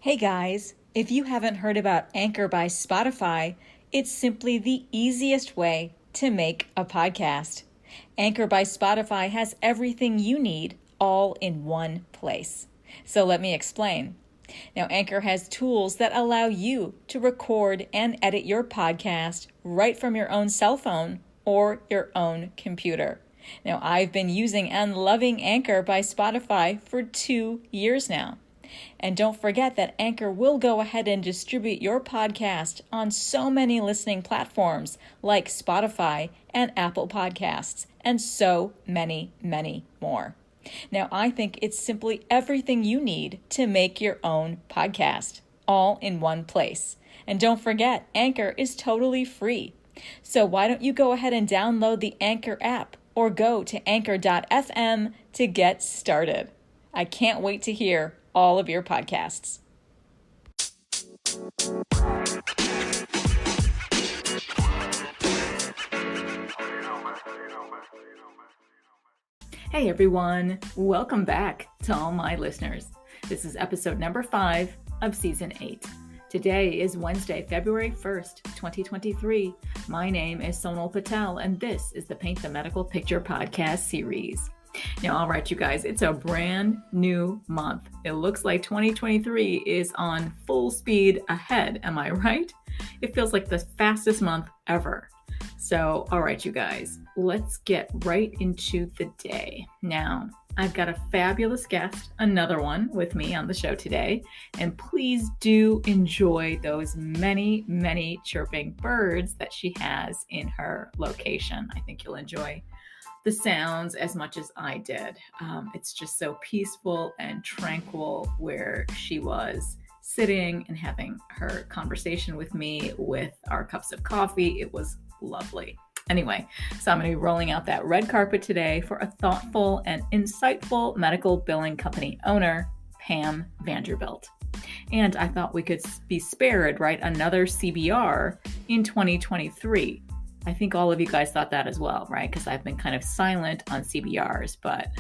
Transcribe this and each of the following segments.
Hey guys, if you haven't heard about Anchor by Spotify, it's simply the easiest way to make a podcast. Anchor by Spotify has everything you need all in one place. So let me explain. Now, Anchor has tools that allow you to record and edit your podcast right from your own cell phone or your own computer. Now, I've been using and loving Anchor by Spotify for 2 years now. And don't forget that Anchor will go ahead and distribute your podcast on so many listening platforms like Spotify and Apple Podcasts, and so many, many more. Now, I think it's simply everything you need to make your own podcast, all in one place. And don't forget, Anchor is totally free. So why don't you go ahead and download the Anchor app or go to anchor.fm to get started. I can't wait to hear all of your podcasts. Hey everyone, welcome back to all my listeners. This is episode number 5 of season 8. Today is Wednesday, February 1st, 2023. My name is Sonal Patel, and this is the Paint the Medical Picture podcast series. Now, all right, you guys, it's a brand new month. It looks like 2023 is on full speed ahead. Am I right? It feels like the fastest month ever. So, all right, you guys, let's get right into the day. Now, I've got a fabulous guest, another one with me on the show today. And please do enjoy those many, many chirping birds that she has in her location. I think you'll enjoy the sounds as much as I did. It's just so peaceful and tranquil where she was sitting and having her conversation with me with our cups of coffee. It was lovely. Anyway, so I'm going to be rolling out that red carpet today for a thoughtful and insightful medical billing company owner, Pam Vanderbilt. And I thought we could be spared, right? Another CBR in 2023. I think all of you guys thought that as well, right? Because I've been kind of silent on CBRs, but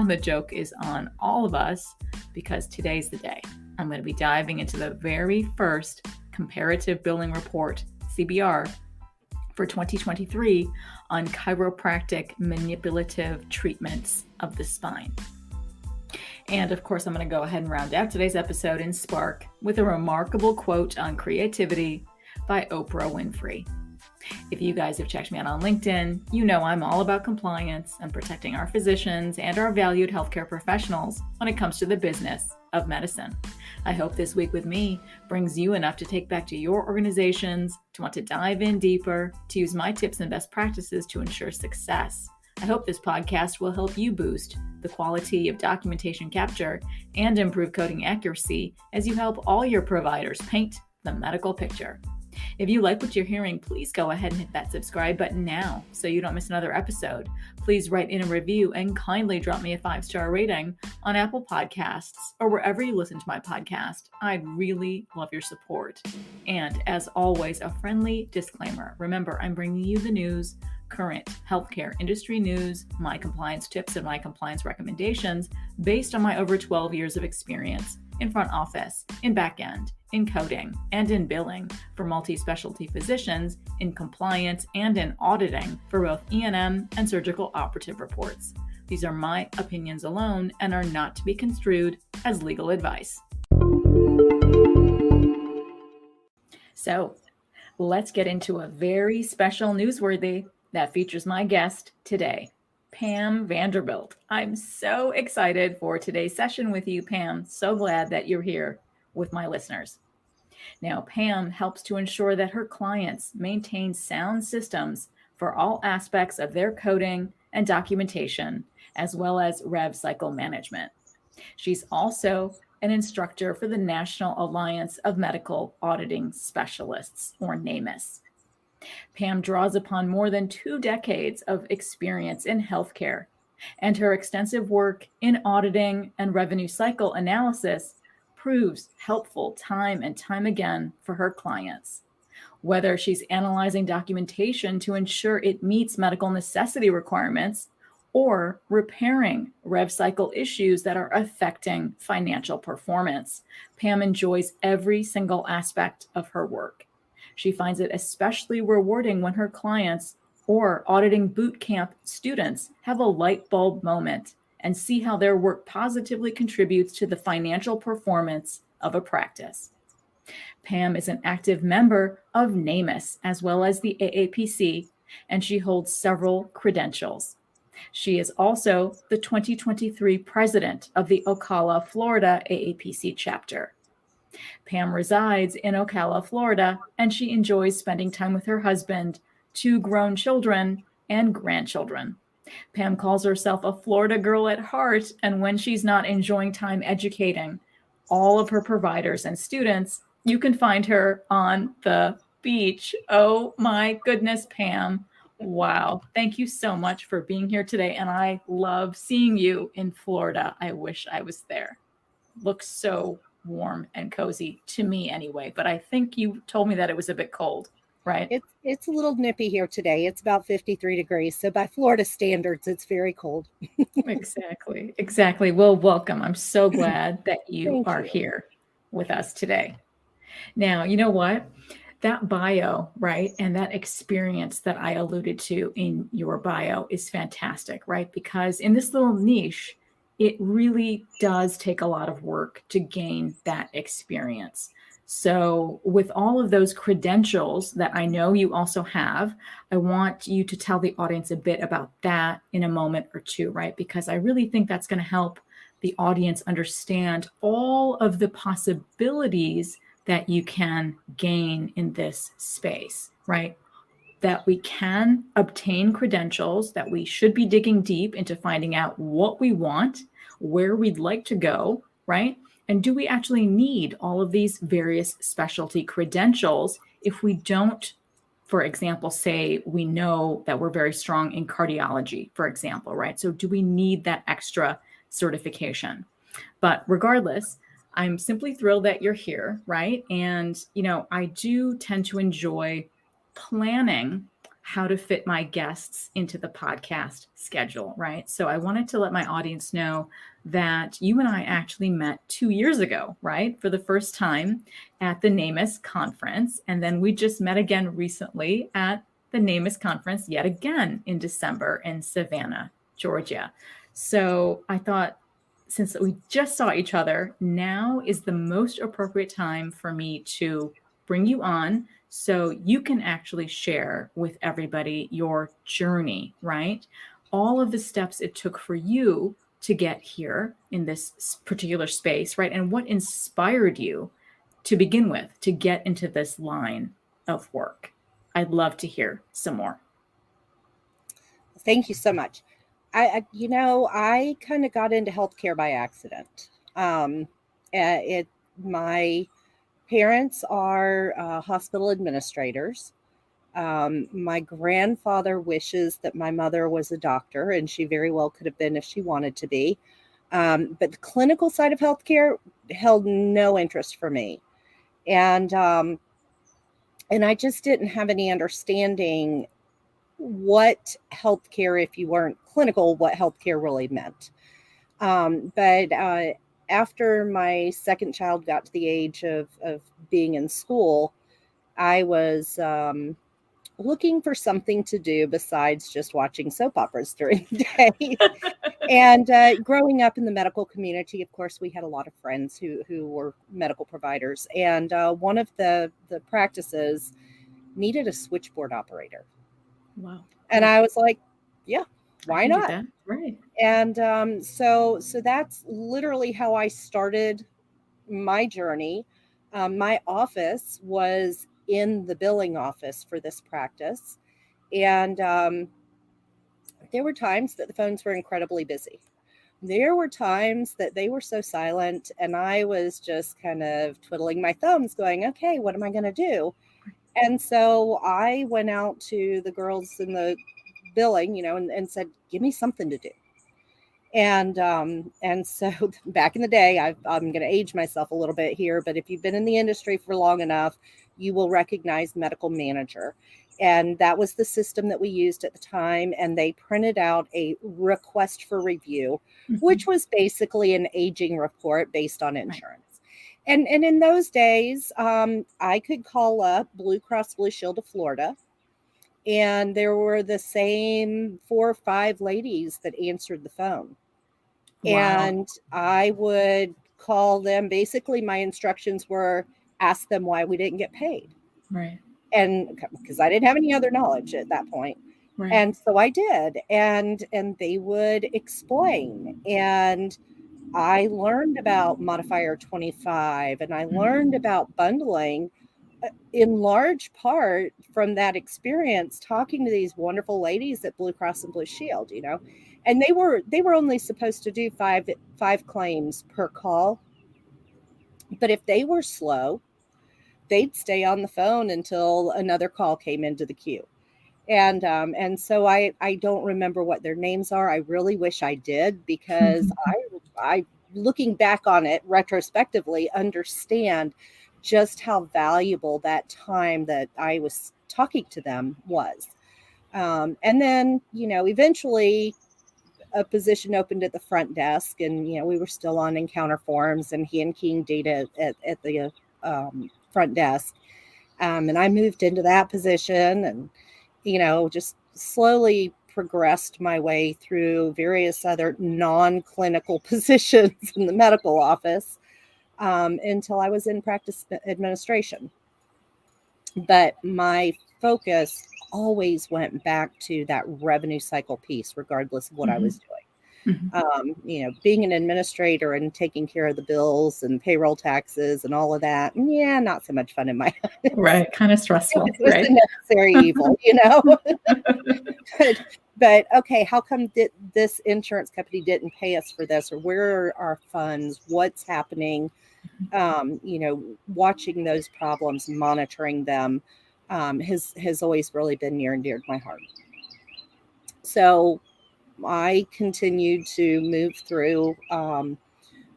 the joke is on all of us because today's the day. I'm going to be diving into the very first comparative billing report, CBR, for 2023 on chiropractic manipulative treatments of the spine. And of course, I'm going to go ahead and round out today's episode in Spark with a remarkable quote on creativity by Oprah Winfrey. If you guys have checked me out on LinkedIn, you know I'm all about compliance and protecting our physicians and our valued healthcare professionals when it comes to the business of medicine. I hope this week with me brings you enough to take back to your organizations, to want to dive in deeper, to use my tips and best practices to ensure success. I hope this podcast will help you boost the quality of documentation capture and improve coding accuracy as you help all your providers paint the medical picture. If you like what you're hearing, please go ahead and hit that subscribe button now so you don't miss another episode. Please write in a review and kindly drop me a 5-star rating on Apple Podcasts or wherever you listen to my podcast. I'd really love your support. And as always, a friendly disclaimer. Remember, I'm bringing you the news, current healthcare industry news, my compliance tips and my compliance recommendations based on my over 12 years of experience in front office, in back end, in coding, and in billing for multi-specialty physicians, in compliance, and in auditing for both E&M and surgical operative reports. These are my opinions alone and are not to be construed as legal advice. So, let's get into a very special Newsworthy that features my guest today, Pam Vanderbilt. I'm so excited for today's session with you, Pam. So glad that you're here with my listeners. Now, Pam helps to ensure that her clients maintain sound systems for all aspects of their coding and documentation, as well as rev cycle management. She's also an instructor for the National Alliance of Medical Auditing Specialists, or NAMIS. Pam draws upon more than 2 decades of experience in healthcare, and her extensive work in auditing and revenue cycle analysis proves helpful time and time again for her clients. Whether she's analyzing documentation to ensure it meets medical necessity requirements or repairing rev cycle issues that are affecting financial performance. Pam enjoys every single aspect of her work. She finds it especially rewarding when her clients or auditing boot camp students have a light bulb moment and see how their work positively contributes to the financial performance of a practice. Pam is an active member of NAMUS as well as the AAPC, and she holds several credentials. She is also the 2023 president of the Ocala, Florida AAPC chapter. Pam resides in Ocala, Florida, and she enjoys spending time with her husband, 2 grown children, and grandchildren. Pam calls herself a Florida girl at heart, and when she's not enjoying time educating all of her providers and students, you can find her on the beach. Oh my goodness, Pam. Wow. Thank you so much for being here today. And I love seeing you in Florida. I wish I was there. Looks so warm and cozy to me anyway, but I think you told me that it was a bit cold, right? It's a little nippy here today. It's about 53 degrees. So by Florida standards, it's very cold. Exactly. Well, welcome. I'm so glad that you are here with us today. Now, you know what? That bio, right? And that experience that I alluded to in your bio is fantastic, right? Because in this little niche, it really does take a lot of work to gain that experience. So, with all of those credentials that I know you also have, I want you to tell the audience a bit about that in a moment or two, right? Because I really think that's going to help the audience understand all of the possibilities that you can gain in this space, right? That we can obtain credentials, that we should be digging deep into finding out what we want, where we'd like to go, right? And do we actually need all of these various specialty credentials if we don't, for example, say we know that we're very strong in cardiology, for example, right? So do we need that extra certification? But regardless, I'm simply thrilled that you're here, right? And, I do tend to enjoy planning how to fit my guests into the podcast schedule, right? So I wanted to let my audience know that you and I actually met 2 years ago, right? For the first time at the NAMUS conference. And then we just met again recently at the NAMUS conference yet again in December in Savannah, Georgia. So I thought, since we just saw each other, now is the most appropriate time for me to bring you on so you can actually share with everybody your journey, right? All of the steps it took for you to get here in this particular space, right? And what inspired you to begin with to get into this line of work. I'd love to hear some more. Thank you so much. I kind of got into healthcare by accident. My parents are hospital administrators. My grandfather wishes that my mother was a doctor, and she very well could have been if she wanted to be. But the clinical side of healthcare held no interest for me. And I just didn't have any understanding what healthcare, if you weren't clinical, what healthcare really meant. But after my second child got to the age of being in school, I was looking for something to do besides just watching soap operas during the day. And growing up in the medical community, of course, we had a lot of friends who were medical providers. And one of the practices needed a switchboard operator. Wow. And I was like, yeah, why not? That. Right. And so that's literally how I started my journey. My office was in the billing office for this practice. And there were times that the phones were incredibly busy. There were times that they were so silent, and I was just kind of twiddling my thumbs going, okay, what am I going to do? And so I went out to the girls in the billing, and said, give me something to do. And so back in the day, I'm going to age myself a little bit here, but if you've been in the industry for long enough, you will recognize medical manager. And that was the system that we used at the time. And they printed out a request for review, which was basically an aging report based on insurance. And in those days, I could call up Blue Cross Blue Shield of Florida, and there were the same 4 or 5 ladies that answered the phone. Wow. And I would call them. Basically, my instructions were ask them why we didn't get paid. Right. And because I didn't have any other knowledge at that point. Right. And so I did. And they would explain. And I learned about modifier 25, and I learned about bundling in large part from that experience, talking to these wonderful ladies at Blue Cross and Blue Shield, you know, and they were only supposed to do five claims per call. But if they were slow, they'd stay on the phone until another call came into the queue. And so I don't remember what their names are. I really wish I did, because I looking back on it retrospectively, understand just how valuable that time that I was talking to them was. And then, you know, eventually a position opened at the front desk, and, you know, we were still on encounter forms and hand keying data at the front desk. And I moved into that position, and, you know, just slowly progressed my way through various other non-clinical positions in the medical office until I was in practice administration. But my focus always went back to that revenue cycle piece, regardless of what I was doing. You know, being an administrator and taking care of the bills and payroll taxes and all of that. Yeah, not so much fun in my eyes. Right. Kind of stressful. It was a necessary evil, you know. But okay, how come this insurance company didn't pay us for this? Or where are our funds? What's happening? You know, watching those problems, monitoring them has always really been near and dear to my heart. So I continued to move through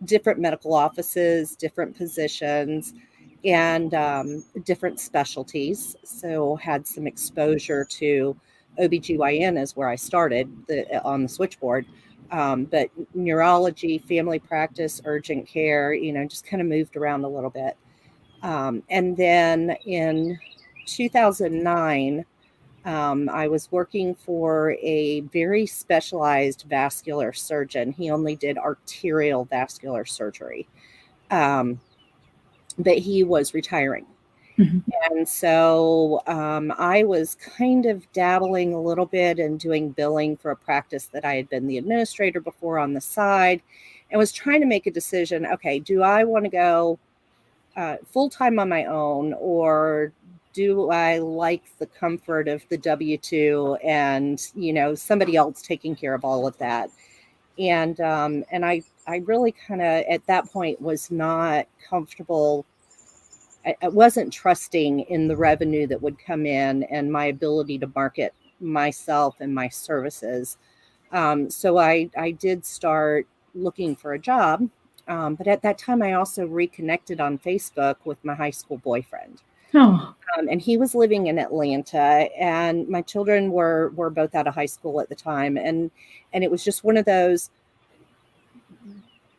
different medical offices, different positions, and different specialties. So had some exposure to OBGYN is where I started on the switchboard. But neurology, family practice, urgent care, you know, just kind of moved around a little bit. And then in 2009, I was working for a very specialized vascular surgeon. He only did arterial vascular surgery, but he was retiring. And so I was kind of dabbling a little bit and doing billing for a practice that I had been the administrator before on the side, and was trying to make a decision. Okay, do I want to go full-time on my own, or do I like the comfort of the W-2 and, you know, somebody else taking care of all of that? And I really kind of at that point was not comfortable. I wasn't trusting in the revenue that would come in and my ability to market myself and my services. So I did start looking for a job. But at that time, I also reconnected on Facebook with my high school boyfriend. Oh. And he was living in Atlanta, and my children were both out of high school at the time. And it was just one of those,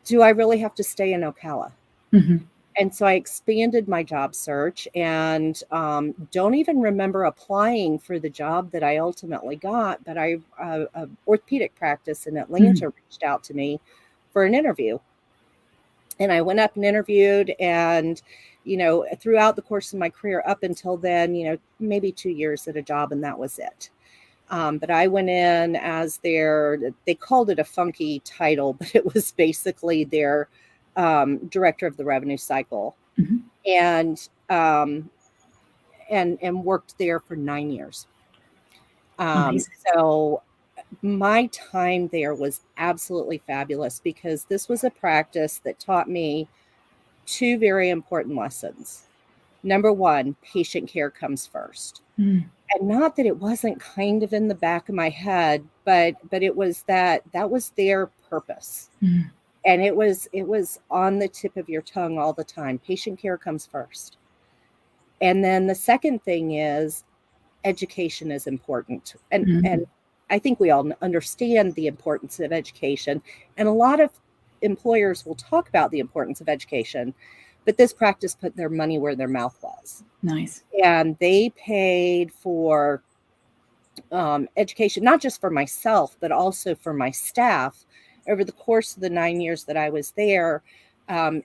do I really have to stay in Ocala? And so I expanded my job search, and don't even remember applying for the job that I ultimately got. But a orthopedic practice in Atlanta reached out to me for an interview. And I went up and interviewed, and, you know, throughout the course of my career up until then, you know, maybe 2 years at a job, and that was it. But I went in as they called it a funky title, but it was basically their director of the revenue cycle, and worked there for 9 years. So my time there was absolutely fabulous, because this was a practice that taught me 2 very important lessons. Number one, patient care comes first. And not that it wasn't kind of in the back of my head, but it was that was their purpose. And it was on the tip of your tongue all the time. Patient care comes first. And then the second thing is education is important. And I think we all understand the importance of education. And a lot of employers will talk about the importance of education, but this practice put their money where their mouth was. Nice. And they paid for education, not just for myself, but also for my staff over the course of the 9 years that I was there,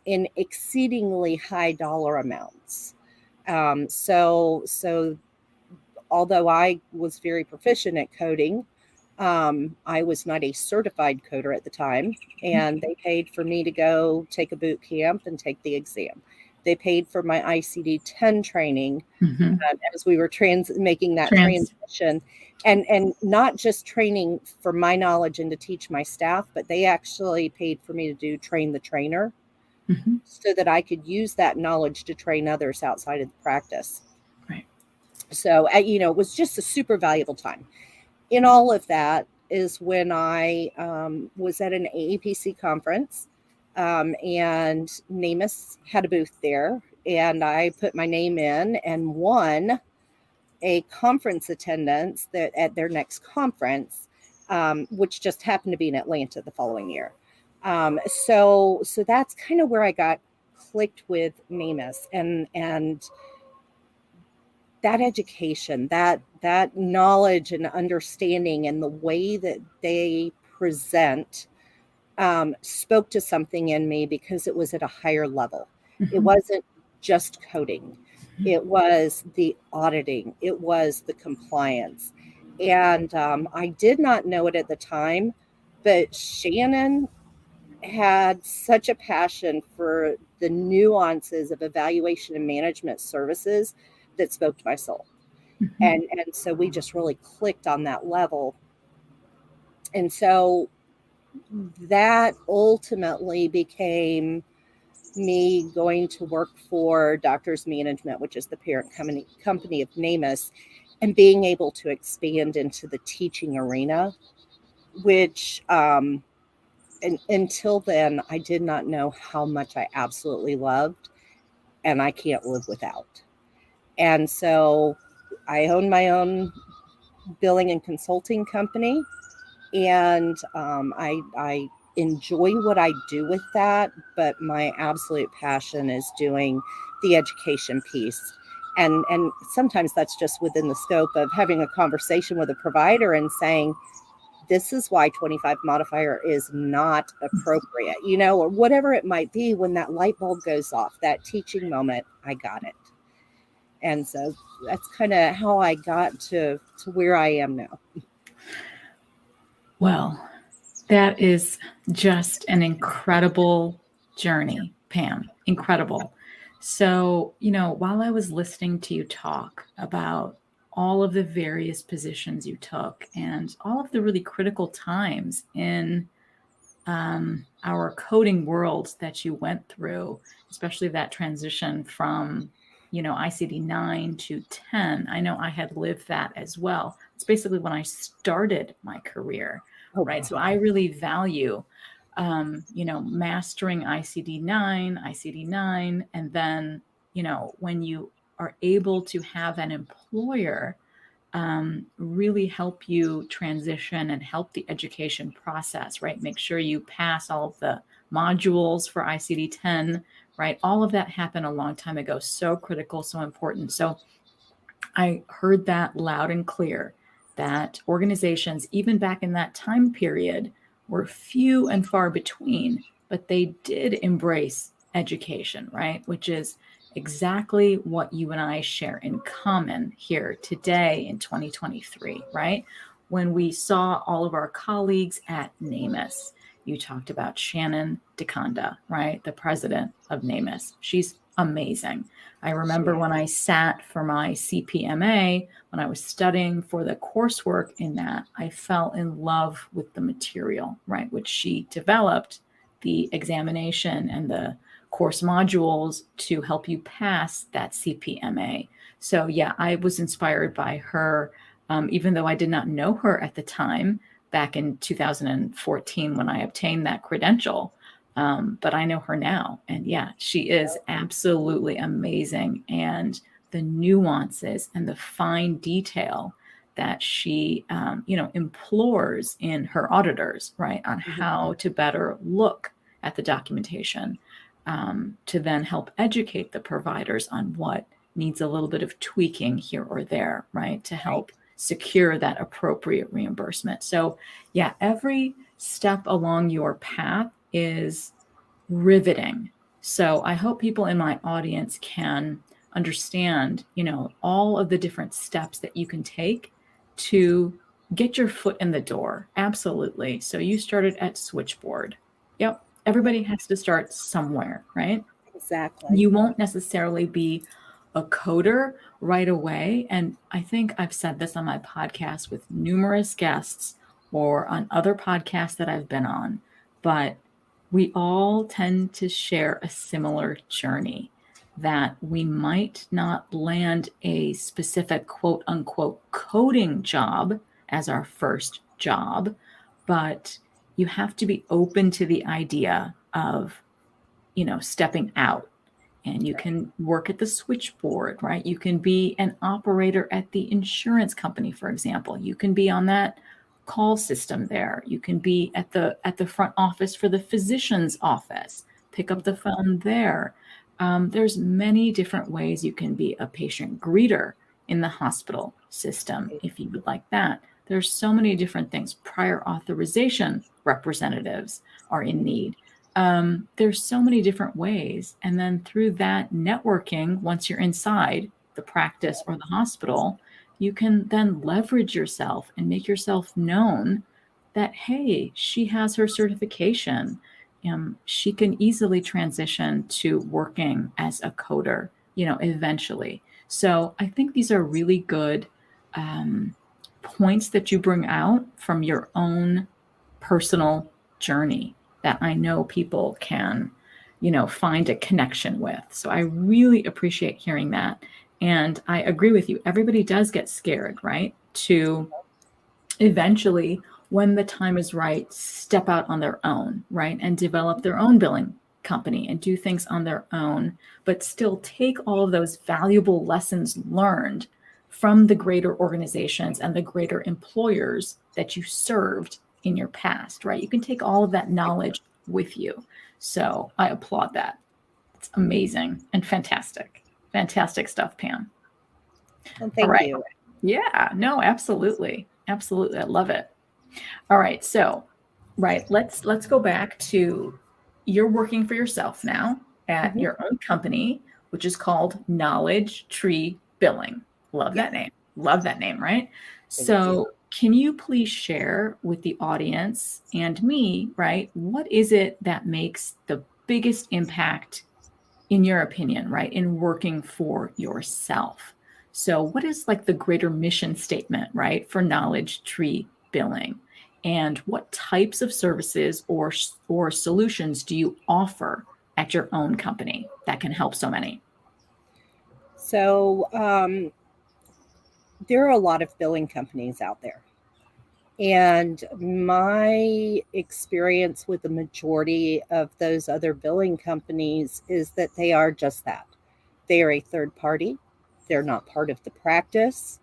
in exceedingly high dollar amounts. So although I was very proficient at coding, I was not a certified coder at the time, and they paid for me to go take a boot camp and take the exam. They paid for my ICD-10 training as we were making that transition, and not just training for my knowledge and to teach my staff, but they actually paid for me to train the trainer so that I could use that knowledge to train others outside of the practice. Right. So, it was just a super valuable time. In all of that is when I was at an AAPC conference, and NamUs had a booth there, and I put my name in and won a conference attendance at their next conference, which just happened to be in Atlanta the following year. So that's kind of where I got clicked with NamUs, and that education, that knowledge and understanding and the way that they present spoke to something in me because it was at a higher level. It wasn't just coding. It was the auditing. It was the compliance. And I did not know it at the time, but Shannon had such a passion for the nuances of evaluation and management services that spoke to my soul. And so we just really clicked on that level. And so that ultimately became me going to work for Doctors Management, which is the parent company of NamUs, and being able to expand into the teaching arena, which until then, I did not know how much I absolutely loved, and I can't live without. And so I own my own billing and consulting company, and I enjoy what I do with that, but my absolute passion is doing the education piece. And sometimes that's just within the scope of having a conversation with a provider and saying, this is why 25 modifier is not appropriate, or whatever it might be. When that light bulb goes off, that teaching moment, I got it. And so that's kind of how I got to where I am now. Well, that is just an incredible journey, Pam. Incredible. So, while I was listening to you talk about all of the various positions you took and all of the really critical times in our coding world that you went through, especially that transition from, ICD-9 to 10. I know I had lived that as well. It's basically when I started my career, right? So I really value, mastering ICD-9, and then, when you are able to have an employer really help you transition and help the education process, right? Make sure you pass all of the modules for ICD-10, right? All of that happened a long time ago. So critical, so important. So I heard that loud and clear, that organizations, even back in that time period, were few and far between, but they did embrace education, right? Which is exactly what you and I share in common here today in 2023, right? When we saw all of our colleagues at NamUs, you talked about Shannon DeConda, right? The president of NamUs. She's amazing. I remember when I sat for my CPMA, when I was studying for the coursework in that, I fell in love with the material, right? Which she developed, the examination and the course modules to help you pass that CPMA. So yeah, I was inspired by her, even though I did not know her at the time, back in 2014 when I obtained that credential. But I know her now. And yeah, she is absolutely amazing and the nuances and the fine detail that she, implores in her auditors, right, on how to better look at the documentation, to then help educate the providers on what needs a little bit of tweaking here or there, right, to help secure that appropriate reimbursement. So, yeah, every step along your path is riveting. So I hope people in my audience can understand, all of the different steps that you can take to get your foot in the door. Absolutely. So you started at switchboard. Yep. Everybody has to start somewhere, right? Exactly. You won't necessarily be a coder right away. And I think I've said this on my podcast with numerous guests or on other podcasts that I've been on, but we all tend to share a similar journey, that we might not land a specific quote unquote coding job as our first job, but you have to be open to the idea of, stepping out. And you can work at the switchboard, right? You can be an operator at the insurance company, for example. You can be on that call system there. You can be at the front office for the physician's office. Pick up the phone there. There's many different ways you can be a patient greeter in the hospital system if you would like that. There's so many different things. Prior authorization representatives are in need. There's so many different ways. And then through that networking, once you're inside the practice or the hospital, you can then leverage yourself and make yourself known that, hey, she has her certification. She can easily transition to working as a coder, eventually. So I think these are really good points that you bring out from your own personal journey that I know people can, find a connection with. So I really appreciate hearing that. And I agree with you. Everybody does get scared, right? To eventually, when the time is right, step out on their own, right? And develop their own billing company and do things on their own, but still take all of those valuable lessons learned from the greater organizations and the greater employers that you served in your past, right? You can take all of that knowledge with you. So I applaud that. It's amazing and fantastic. Fantastic stuff, Pam. Well, thank you. Yeah, no, absolutely. Absolutely. I love it. All right. So, let's go back to, you're working for yourself now at your own company, which is called KnowledgeTree Billing. Love that name. Love that name, right? So can you please share with the audience and me, right, what is it that makes the biggest impact, in your opinion, right, in working for yourself? So what is like the greater mission statement, right, for KnowledgeTree Billing? And what types of services or solutions do you offer at your own company that can help so many? So there are a lot of billing companies out there. And my experience with the majority of those other billing companies is that they are just that. They are a third party. They're not part of the practice.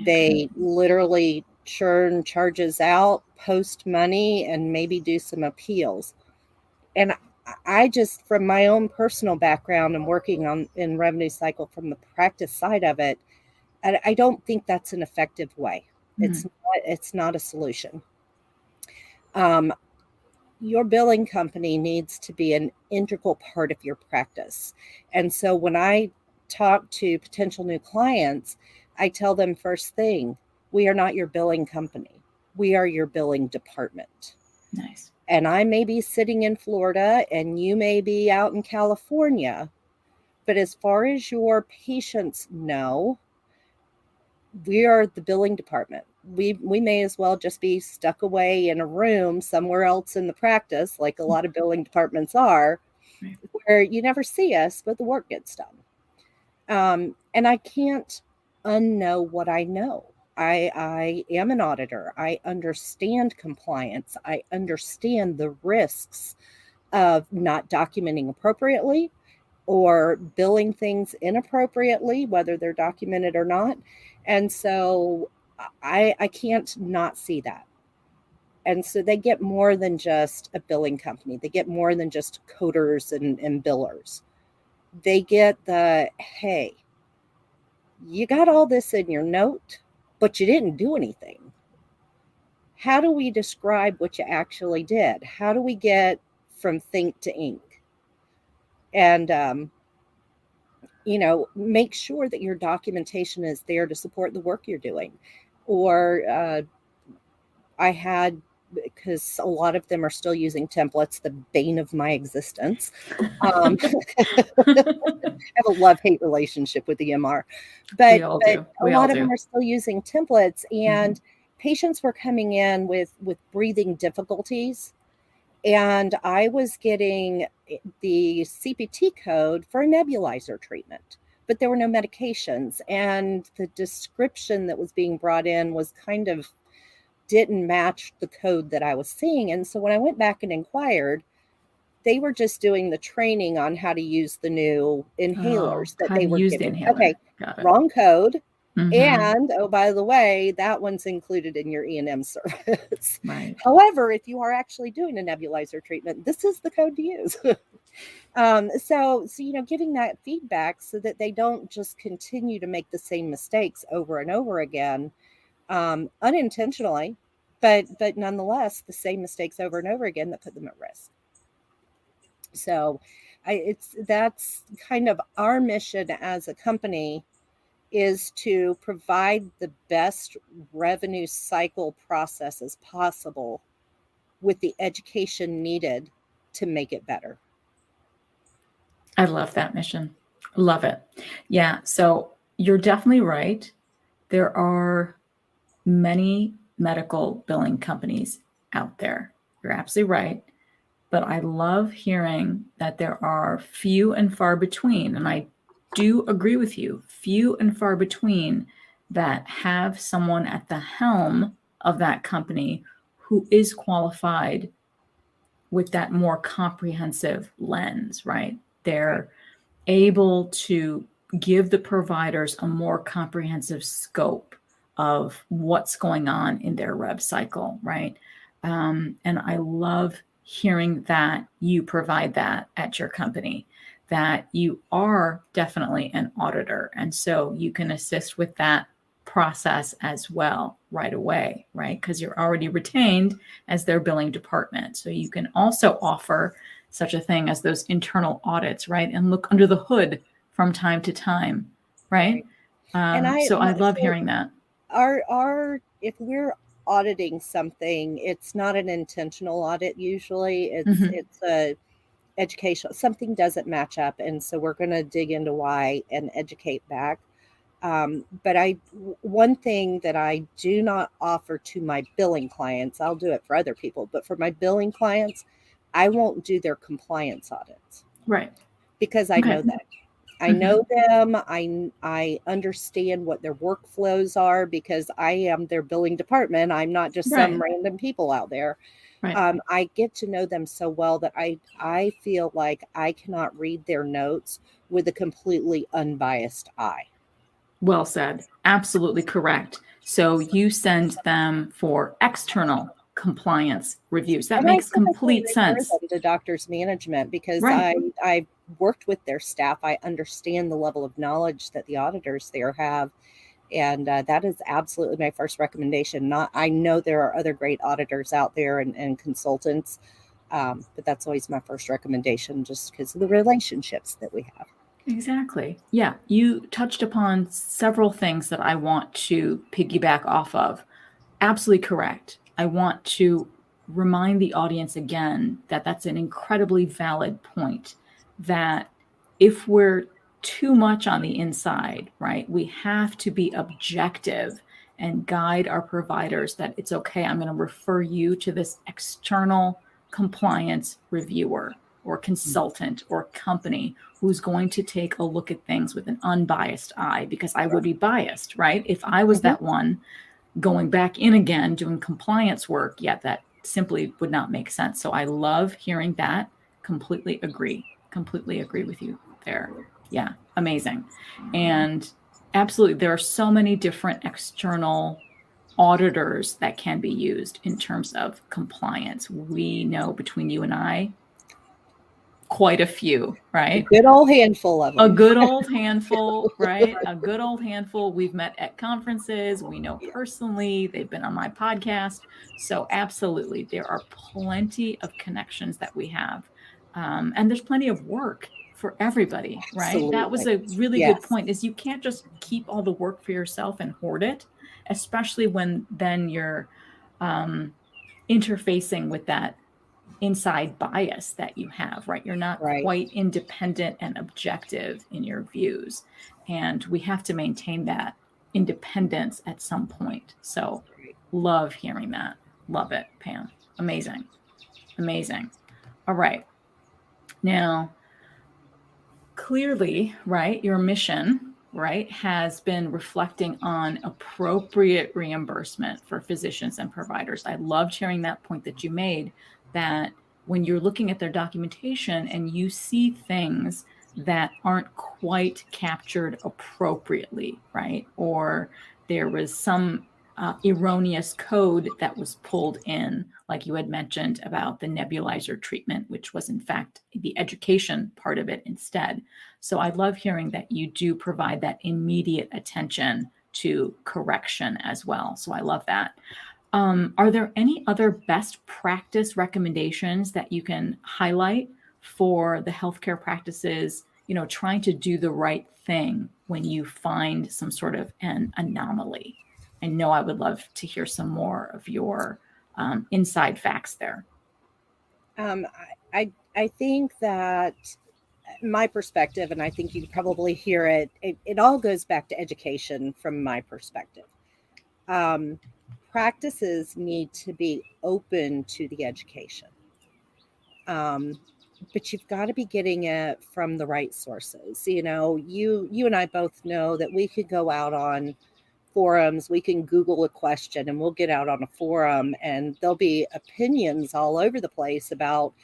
They literally churn charges out, post money, and maybe do some appeals. And I just, from my own personal background and working in revenue cycle from the practice side of it, I don't think that's an effective way. It's not a solution. Your billing company needs to be an integral part of your practice. And so when I talk to potential new clients, I tell them first thing, we are not your billing company. We are your billing department. Nice. And I may be sitting in Florida and you may be out in California. But as far as your patients know, we are the billing department. We may as well just be stuck away in a room somewhere else in the practice, like a lot of billing departments are, where you never see us, but the work gets done. And I can't unknow what I know. I am an auditor. I understand compliance. I understand the risks of not documenting appropriately or billing things inappropriately, whether they're documented or not. And so I can't not see that. And so they get more than just a billing company. They get more than just coders and billers. They get the, hey, you got all this in your note, but you didn't do anything. How do we describe what you actually did? How do we get from think to ink? And, make sure that your documentation is there to support the work you're doing. Or because a lot of them are still using templates, the bane of my existence. I have a love-hate relationship with EMR, but We all do. a lot of them are still using templates, and patients were coming in with breathing difficulties, and I was getting the CPT code for a nebulizer treatment, but there were no medications, and the description that was being brought in was kind of didn't match the code that I was seeing. And so when I went back and inquired, they were just doing the training on how to use the new inhalers that they were giving. Okay, wrong code. And, oh, by the way, that one's included in your E&M service. Right. However, if you are actually doing a nebulizer treatment, this is the code to use. So, giving that feedback so that they don't just continue to make the same mistakes over and over again, unintentionally, but nonetheless, the same mistakes over and over again that put them at risk. So that's kind of our mission as a company, is to provide the best revenue cycle processes possible with the education needed to make it better. I love that mission. Love it. Yeah. So you're definitely right. There are many medical billing companies out there. You're absolutely right. But I love hearing that there are few and far between. And I do agree with you, few and far between, that have someone at the helm of that company who is qualified with that more comprehensive lens, right? They're able to give the providers a more comprehensive scope of what's going on in their rev cycle, right? And I love hearing that you provide that at your company, that you are definitely an auditor. And so you can assist with that process as well right away, right? Because you're already retained as their billing department. So you can also offer such a thing as those internal audits, right? And look under the hood from time to time, right? So I love hearing that. If we're auditing something, it's not an intentional audit. Usually it's a educational, something doesn't match up. And so we're going to dig into why and educate back. But one thing that I do not offer to my billing clients, I'll do it for other people, but for my billing clients, I won't do their compliance audits. Right. Because I know that. I know them. I understand what their workflows are because I am their billing department. I'm not just some random people out there. Right. I get to know them so well that I feel like I cannot read their notes with a completely unbiased eye. Well said. Absolutely correct. So you send them for external compliance reviews. That makes complete sense. To doctors' management, because I worked with their staff. I understand the level of knowledge that the auditors there have. And that is absolutely my first recommendation. I know there are other great auditors out there and consultants, but that's always my first recommendation just because of the relationships that we have. Exactly. Yeah. You touched upon several things that I want to piggyback off of. Absolutely correct. I want to remind the audience again that that's an incredibly valid point, that if we're too much on the inside, right, we have to be objective and guide our providers that it's okay. I'm going to refer you to this external compliance reviewer or consultant or company who's going to take a look at things with an unbiased eye, because I would be biased, right? If I was that one going back in again, doing compliance work, that simply would not make sense. So I love hearing that. Completely agree with you. there. Yeah, amazing. And absolutely, there are so many different external auditors that can be used in terms of compliance. We know between you and I, quite a few, right? A good old handful of them. A good old handful, right? A good old handful. We've met at conferences. We know personally. They've been on my podcast. So absolutely, there are plenty of connections that we have. And there's plenty of work for everybody, right? Absolutely. That was a really Yes. good point, is you can't just keep all the work for yourself and hoard it, especially when then you're interfacing with that inside bias that you have, right? You're not Right. quite independent and objective in your views. And we have to maintain that independence at some point. So love hearing that. Love it, Pam. Amazing. Amazing. All right. Now, clearly, right, your mission, right, has been reflecting on appropriate reimbursement for physicians and providers. I loved hearing that point that you made, that when you're looking at their documentation and you see things that aren't quite captured appropriately, right, or there was some erroneous code that was pulled in, like you had mentioned about the nebulizer treatment, which was in fact the education part of it instead. So I love hearing that you do provide that immediate attention to correction as well. So I love that. Are there any other best practice recommendations that you can highlight for the healthcare practices, trying to do the right thing when you find some sort of an anomaly? I know I would love to hear some more of your inside facts there. I think that my perspective, and I think you probably hear it all goes back to education from my perspective. Practices need to be open to the education. But you've got to be getting it from the right sources. You and I both know that we could go out on forums, we can Google a question and we'll get out on a forum and there'll be opinions all over the place about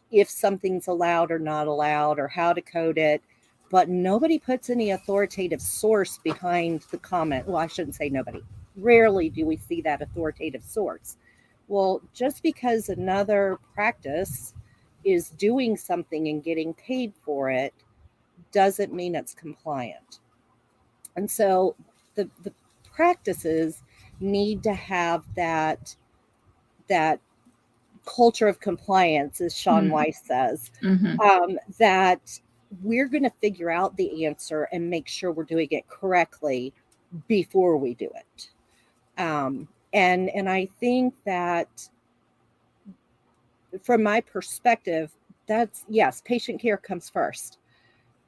if something's allowed or not allowed or how to code it, but nobody puts any authoritative source behind the comment. Well, I shouldn't say nobody. Rarely do we see that authoritative source. Well, just because another practice is doing something and getting paid for it doesn't mean it's compliant. And so the practices need to have that culture of compliance, as Sean Weiss says, that we're going to figure out the answer and make sure we're doing it correctly before we do it. And I think that from my perspective, that's, yes, patient care comes first.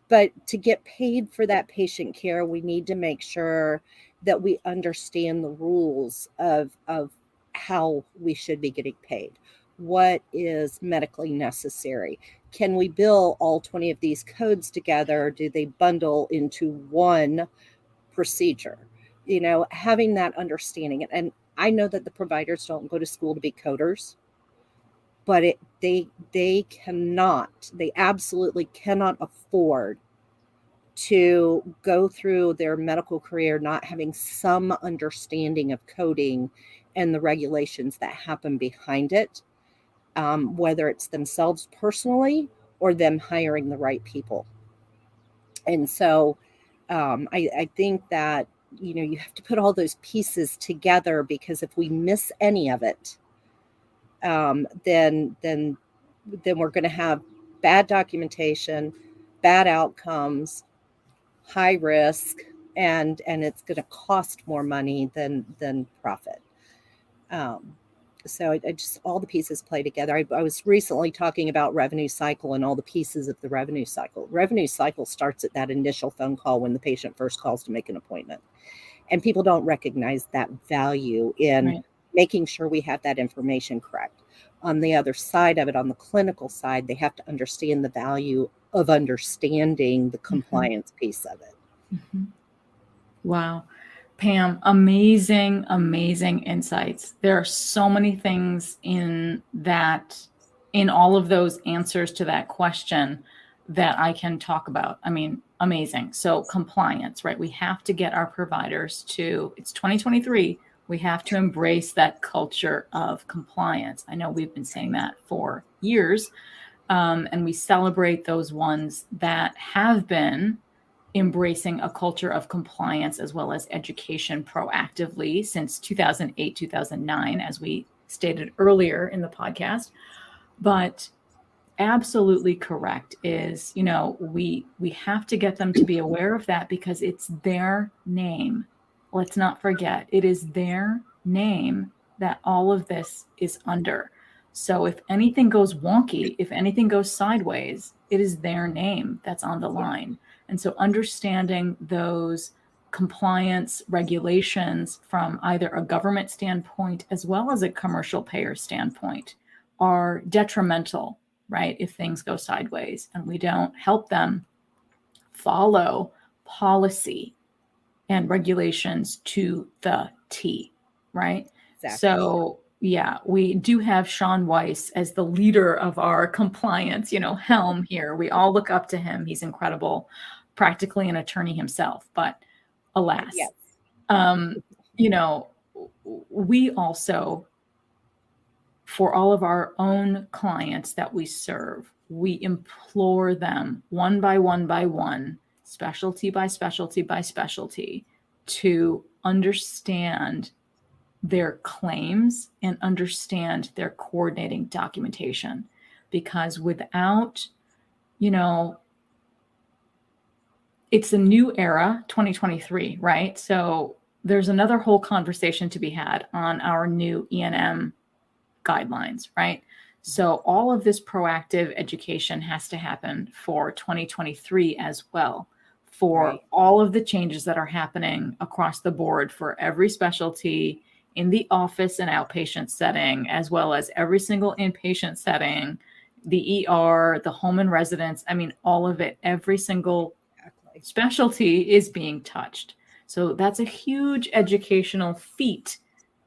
But to get paid for that patient care, we need to make sure that we understand the rules of how we should be getting paid. What is medically necessary? Can we bill all 20 of these codes together? Do they bundle into one procedure? Having that understanding. And I know that the providers don't go to school to be coders, but they absolutely cannot afford to go through their medical career not having some understanding of coding and the regulations that happen behind it, whether it's themselves personally or them hiring the right people. And so I think that, you have to put all those pieces together, because if we miss any of it, then we're going to have bad documentation, bad outcomes, high risk, and it's going to cost more money than profit. So I just, all the pieces play together. I was recently talking about revenue cycle and all the pieces of the revenue cycle. Revenue cycle starts at that initial phone call when the patient first calls to make an appointment. And people don't recognize that value in making sure we have that information correct. On the other side of it, on the clinical side, they have to understand the value of understanding the compliance piece of it. Wow. Pam, amazing, amazing insights. There are so many things in all of those answers to that question that I can talk about. I mean, amazing. So compliance, right? We have to get our providers to, it's 2023. We have to embrace that culture of compliance. I know we've been saying that for years. And we celebrate those ones that have been embracing a culture of compliance as well as education proactively since 2008, 2009, as we stated earlier in the podcast. But absolutely correct is, we have to get them to be aware of that because it's their name. Let's not forget, it is their name that all of this is under. So if anything goes wonky, if anything goes sideways, it is their name that's on the line. And so understanding those compliance regulations from either a government standpoint as well as a commercial payer standpoint are detrimental, right? If things go sideways and we don't help them follow policy and regulations to the T, right? Exactly. So yeah, we do have Sean Weiss as the leader of our compliance, helm here. We all look up to him. He's incredible, practically an attorney himself, but alas, Yes. We also, for all of our own clients that we serve, we implore them one by one, specialty by specialty by specialty, to understand their claims and understand their coordinating documentation. Because without, it's a new era, 2023, right? So there's another whole conversation to be had on our new E&M guidelines, right? So all of this proactive education has to happen for 2023 as well, for all of the changes that are happening across the board for every specialty in the office and outpatient setting, as well as every single inpatient setting, the ER, the home and residence. I mean, all of it, every single specialty is being touched. So that's a huge educational feat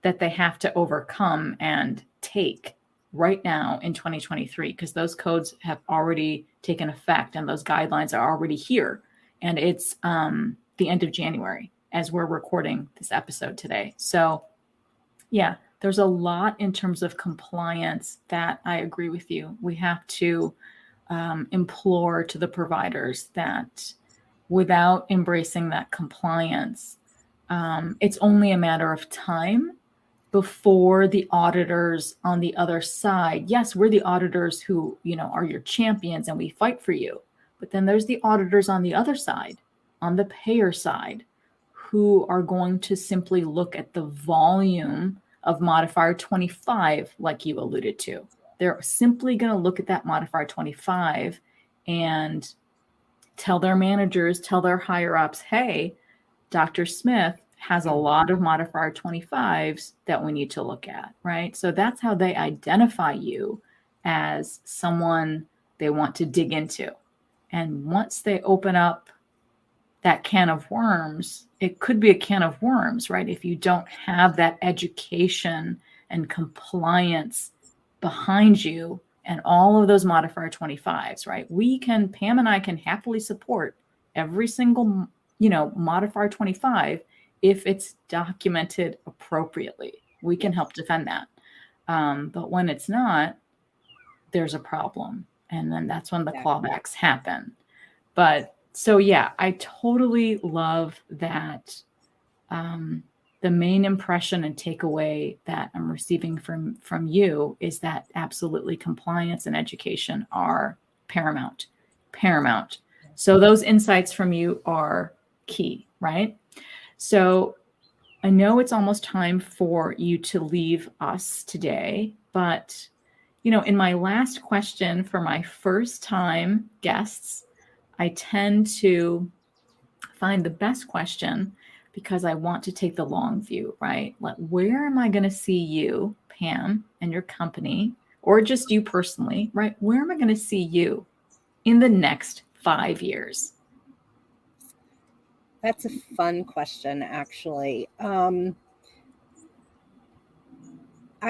that they have to overcome and take right now in 2023, because those codes have already taken effect and those guidelines are already here. And it's the end of January as we're recording this episode today. So yeah, there's a lot in terms of compliance that I agree with you. We have to implore to the providers that without embracing that compliance, it's only a matter of time before the auditors on the other side. Yes, we're the auditors who, are your champions and we fight for you. But then there's the auditors on the other side, on the payer side, who are going to simply look at the volume of modifier 25, like you alluded to. They're simply going to look at that modifier 25 and tell their managers, tell their higher ups, hey, Dr. Smith has a lot of modifier 25s that we need to look at, right? So that's how they identify you as someone they want to dig into. And once they open up that can of worms, it could be a can of worms, right? If you don't have that education and compliance behind you and all of those modifier 25s, right? Pam and I can happily support every single, modifier 25 if it's documented appropriately. We can help defend that. But when it's not, there's a problem. And then that's when the clawbacks happen. But so, yeah, I totally love that. The main impression and takeaway that I'm receiving from you is that absolutely compliance and education are paramount. So those insights from you are key, right? So I know it's almost time for you to leave us today, but in my last question for my first time guests, I tend to find the best question because I want to take the long view, right? Like, where am I going to see you, Pam, and your company, or just you personally, right? Where am I going to see you in the next 5 years? That's a fun question, actually. I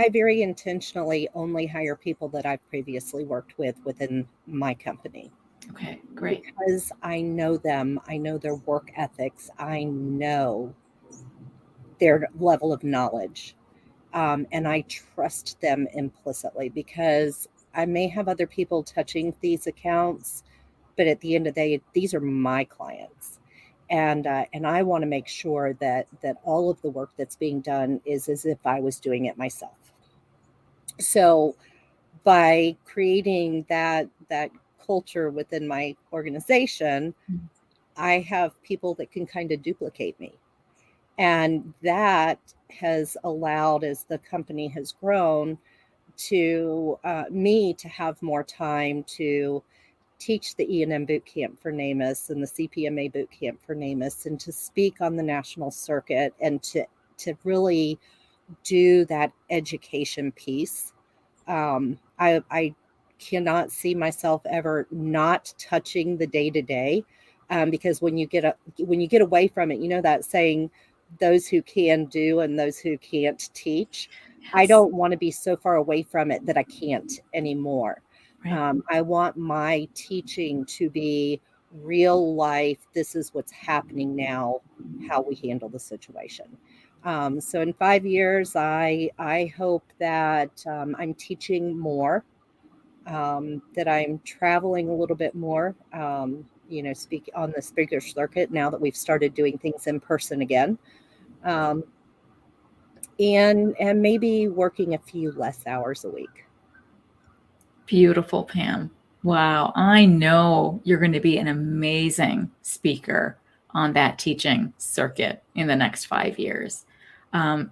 very intentionally only hire people that I've previously worked with within my company. Okay, great. Because I know them, I know their work ethics, I know their level of knowledge. And I trust them implicitly because I may have other people touching these accounts, but at the end of the day, these are my clients, and I want to make sure that all of the work that's being done is as if I was doing it myself. So by creating that culture within my organization, I have people that can kind of duplicate me. And that has allowed, as the company has grown, to me to have more time to teach the E&M boot camp for NAMUS and the CPMA boot camp for NAMUS, and to speak on the national circuit, and to really do that education piece. I cannot see myself ever not touching the day to day, because when you get away from it, you know that saying, "Those who can do and those who can't teach." I Yes. don't want to be so far away from it that I can't anymore. Right. I want my teaching to be real life. This is what's happening now, how we handle the situation. So in 5 years, I hope that I'm teaching more, that I'm traveling a little bit more, speak on the speaker circuit now that we've started doing things in person again, um, and maybe working a few less hours a week. Beautiful, Pam. Wow. I know you're going to be an amazing speaker on that teaching circuit in the next 5 years.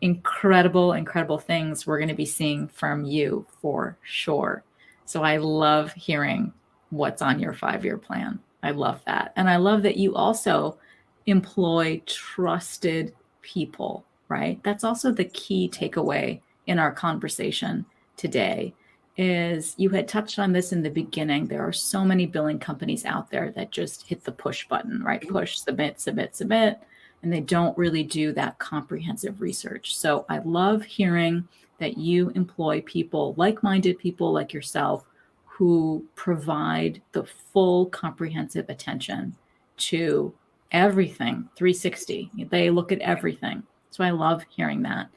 Incredible, incredible things we're going to be seeing from you for sure. So I love hearing what's on your 5 year plan. I love that. And I love that you also employ trusted people, right? That's also the key takeaway in our conversation today. Is you had touched on this in the beginning. There are so many billing companies out there that just hit the push button, right? Push, submit, submit, submit, and they don't really do that comprehensive research. So I love hearing that you employ people, like-minded people like yourself, who provide the full comprehensive attention to everything 360. They look at everything. So I love hearing that.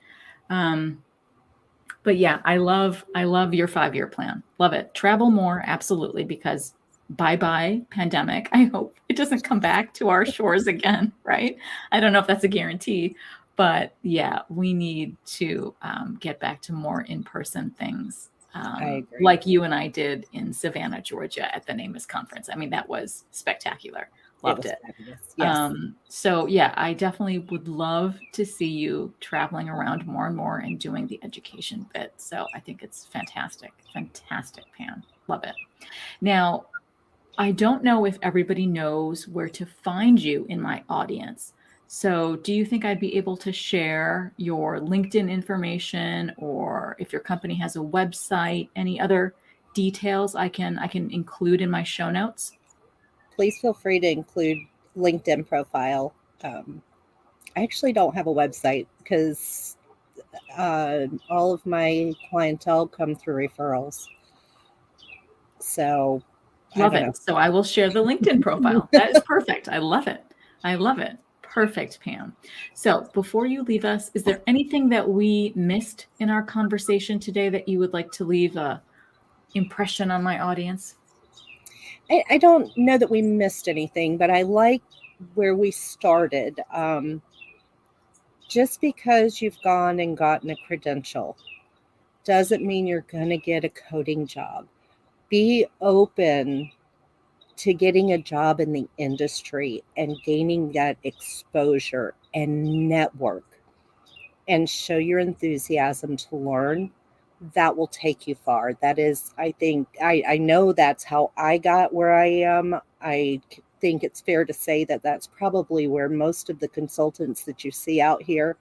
But yeah, I love your 5 year plan. Love it. Travel more, absolutely, because bye bye pandemic. I hope it doesn't come back to our shores again, right? I don't know if that's a guarantee, but yeah, we need to get back to more in person things, I agree. like you and I did in Savannah, Georgia at the NAMUS conference. I mean, that was spectacular. It Loved was it. fabulous. Yes, So yeah, I definitely would love to see you traveling around more and more and doing the education bit. So I think it's fantastic. Fantastic, Pam. Love it. Now, I don't know if everybody knows where to find you in my audience. So do you think I'd be able to share your LinkedIn information, or if your company has a website, any other details I can include in my show notes? please feel free to include LinkedIn profile. Um, I actually don't have a website because all of my clientele come through referrals. So I Love don't it. So I will share the LinkedIn profile. know. That is perfect. I love it. I love it. Perfect, Pam. So before you leave us, is there anything that we missed in our conversation today that you would like to leave a impression on my audience? I don't know that we missed anything, but I like where we started. Just because you've gone and gotten a credential doesn't mean you're going to get a coding job. Be open to getting a job in the industry and gaining that exposure and network, and show your enthusiasm to learn. That will take you far. That is, I think, I know that's how I got where I am. I think it's fair to say that that's probably where most of the consultants that you see out here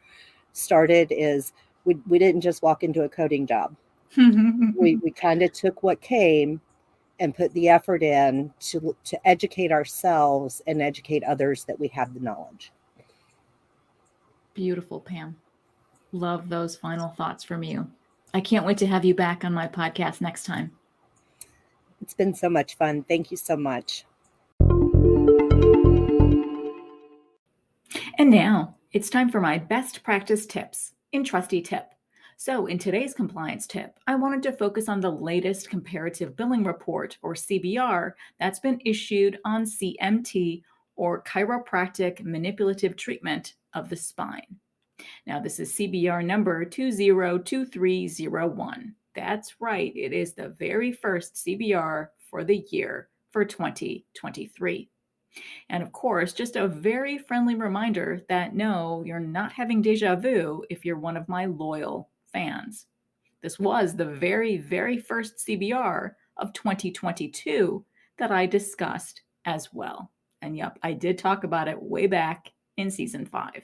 started. Is we didn't just walk into a coding job. We kind of took what came and put the effort in to educate ourselves and educate others that we have the knowledge. Beautiful, Pam. Love those final thoughts from you. I can't wait to have you back on my podcast next time. It's been so much fun. Thank you so much. And now it's time for my best practice tips in Trusty Tip. So in today's compliance tip, I wanted to focus on the latest comparative billing report, or CBR, that's been issued on CMT, or Chiropractic Manipulative Treatment of the Spine. Now, this is CBR number 202301. That's right, it is the very first CBR for the year for 2023. And of course, just a very friendly reminder that no, you're not having deja vu if you're one of my loyal fans. This was the very, very first CBR of 2022 that I discussed as well. And yep, I did talk about it way back in season 5.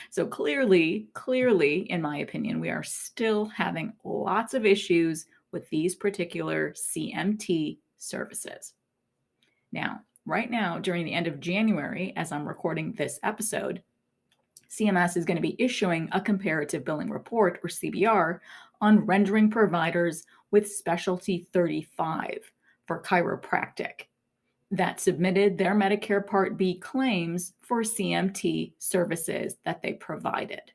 So clearly, in my opinion, we are still having lots of issues with these particular CMT services. Now, right now, during the end of January, as I'm recording this episode, CMS is going to be issuing a comparative billing report, or CBR, on rendering providers with specialty 35 for chiropractic that submitted their Medicare Part B claims for CMT services that they provided.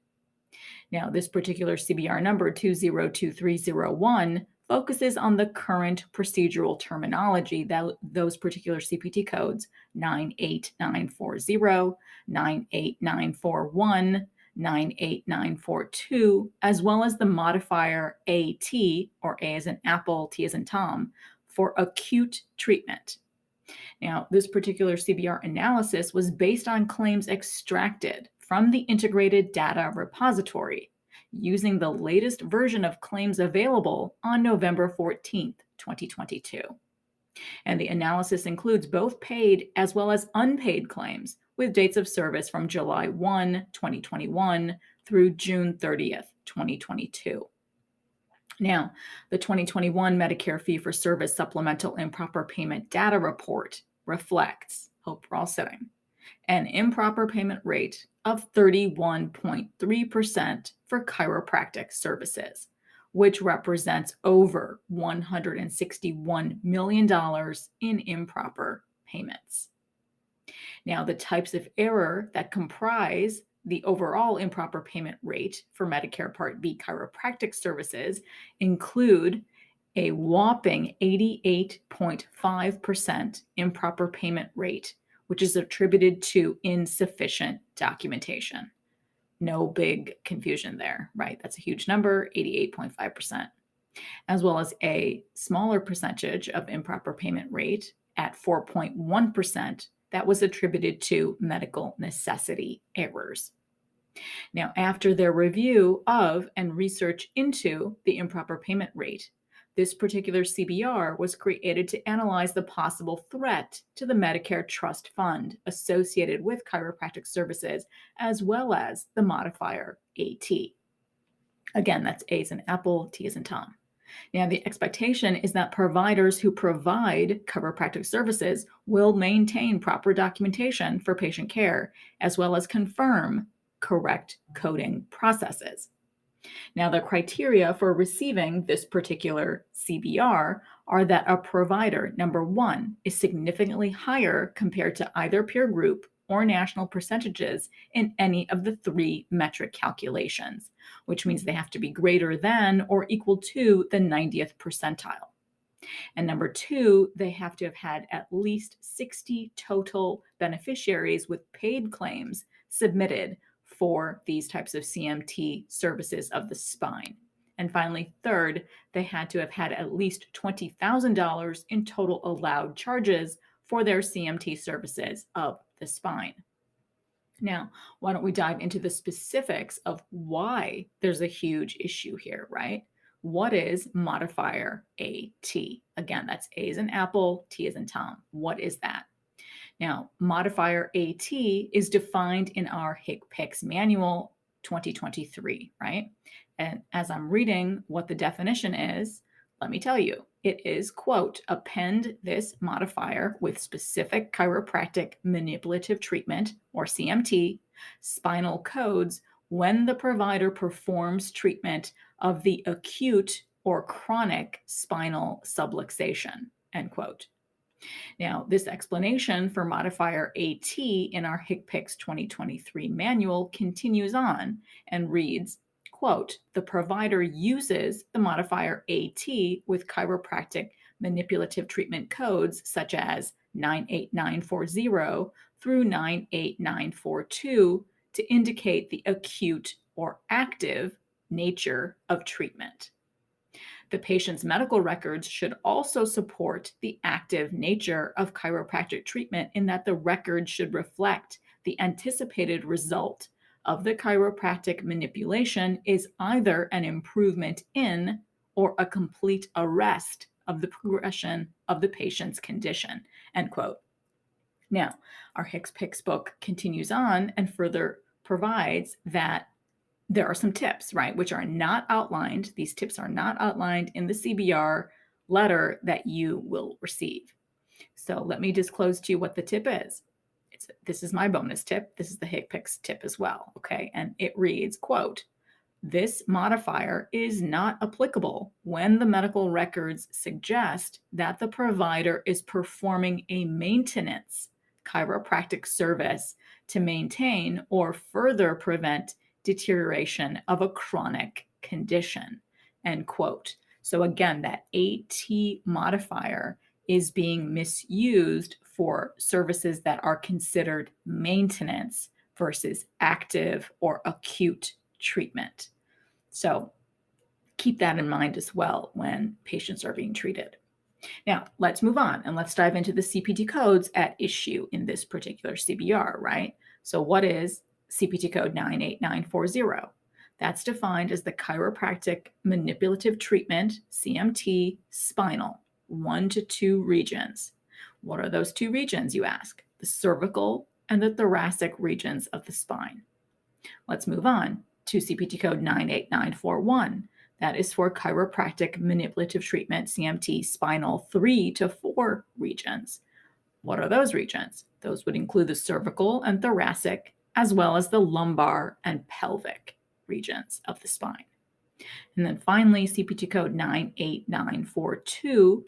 Now, this particular CBR number 202301 focuses on the current procedural terminology, that those particular CPT codes 98940, 98941, 98942, as well as the modifier AT, or A as in apple, T as in Tom, for acute treatment. Now, this particular CBR analysis was based on claims extracted from the integrated data repository using the latest version of claims available on November 14th, 2022. And the analysis includes both paid as well as unpaid claims with dates of service from July 1, 2021 through June 30th, 2022. Now, the 2021 Medicare Fee-for-Service Supplemental Improper Payment Data Report reflects, hope we're all sitting, an improper payment rate of 31.3% for chiropractic services, which represents over $161 million in improper payments. Now, the types of error that comprise the overall improper payment rate for Medicare Part B chiropractic services include a whopping 88.5% improper payment rate, which is attributed to insufficient documentation. No big confusion there, right? That's a huge number, 88.5%. As well as a smaller percentage of improper payment rate at 4.1% that was attributed to medical necessity errors. Now, after their review of and research into the improper payment rate, this particular CBR was created to analyze the possible threat to the Medicare Trust Fund associated with chiropractic services, as well as the modifier AT. Again, that's A as in apple, T as in Tom. Now, the expectation is that providers who provide chiropractic services will maintain proper documentation for patient care, as well as confirm correct coding processes. Now, the criteria for receiving this particular CBR are that a provider, number one, is significantly higher compared to either peer group or national percentages in any of the 3 metric calculations, which means they have to be greater than or equal to the 90th percentile. And number 2, they have to have had at least 60 total beneficiaries with paid claims submitted for these types of CMT services of the spine. And finally, third, they had to have had at least $20,000 in total allowed charges for their CMT services of the spine. Now, why don't we dive into the specifics of why there's a huge issue here, right? What is modifier AT? Again, that's A as in apple, T as in Tom. What is that? Now, modifier AT is defined in our HCPCS manual 2023, right? And as I'm reading what the definition is, let me tell you, it is, quote, append this modifier with specific chiropractic manipulative treatment, or CMT, spinal codes when the provider performs treatment of the acute or chronic spinal subluxation. end quote. Now, this explanation for modifier AT in our HCPCS 2023 manual continues on and reads, quote, the provider uses the modifier AT with chiropractic manipulative treatment codes such as 98940 through 98942 to indicate the acute or active nature of treatment. The patient's medical records should also support the active nature of chiropractic treatment in that the record should reflect the anticipated result of the chiropractic manipulation is either an improvement in or a complete arrest of the progression of the patient's condition, end quote. Now, our HCPCS book continues on and further provides that there are some tips, right, which are not outlined. These tips are not outlined in the CBR letter that you will receive. So let me disclose to you what the tip is. This is my bonus tip. This is the HCPCS tip as well, okay? And it reads, quote, this modifier is not applicable when the medical records suggest that the provider is performing a maintenance chiropractic service to maintain or further prevent deterioration of a chronic condition, end quote. So again, that AT modifier is being misused for services that are considered maintenance versus active or acute treatment. So keep that in mind as well when patients are being treated. Now, let's move on and let's dive into the CPT codes at issue in this particular CBR, right? So what is CPT code 98940? That's defined as the chiropractic manipulative treatment, CMT, spinal, 1 to 2 regions. What are those 2 regions, you ask? The cervical and the thoracic regions of the spine. Let's move on to CPT code 98941. That is for chiropractic manipulative treatment, CMT, spinal, 3 to 4 regions. What are those regions? Those would include the cervical and thoracic, as well as the lumbar and pelvic regions of the spine. And then finally, CPT code 98942